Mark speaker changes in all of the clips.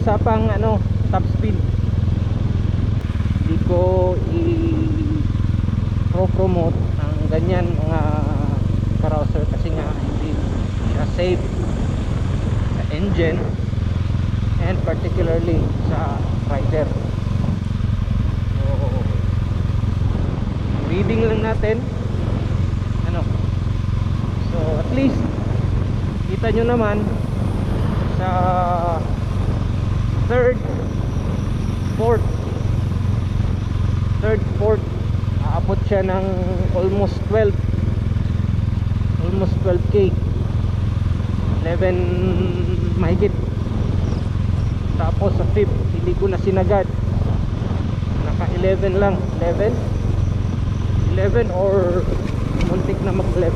Speaker 1: usapang ano, top speed. Hindi ko i-promote ang ganyan mga carouser kasi nga hindi siya safe sa engine and particularly sa rider. So reading lang natin ano. So at least kita nyo naman sa third, fourth aabot siya ng almost 12k, 11 mahigit. Tapos sa fifth hindi ko na sinagad, naka 11 lang, 11 or muntik na mag 11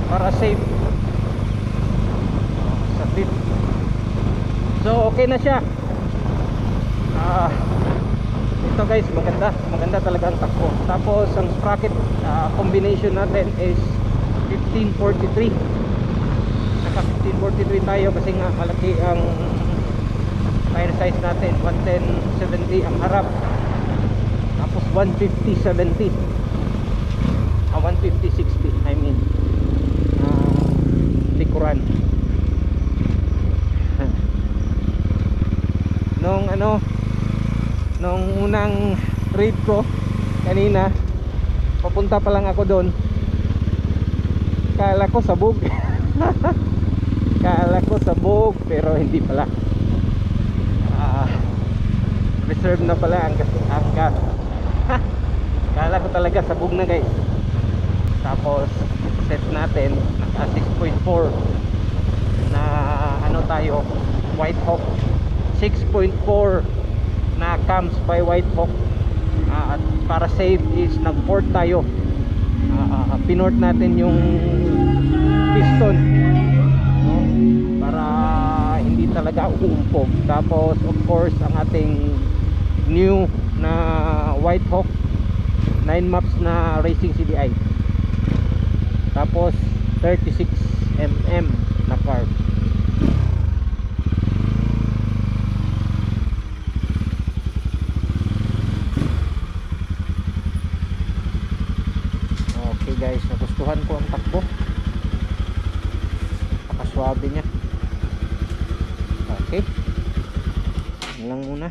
Speaker 1: para safe sa fifth. So okay na siya. Ito guys, maganda talaga ang takbo. Tapos ang sprocket combination natin is 1543. Naka 1543 tayo kasi nga malaki ang tire size natin, 110/70 ang harap, tapos 150/70 150/60 I mean likuran. Nung unang read ko kanina, papunta pa lang ako doon, kala ko sabog pero hindi pala. Reserve na pala ang gas. Kala ko talaga sabog na guys. Tapos set natin naka 6.4 na ano tayo, White Hawk 6.4 na cams by White Hawk. At para safe is nag-port tayo. Pinort natin yung piston, no? Para hindi talaga uumpog. Tapos of course ang ating new na White Hawk 9 maps na racing CDI. Tapos 36mm na carb. Okay guys, nagustuhan ko ang takbo, napakaswabe niya. Okay, yun lang muna.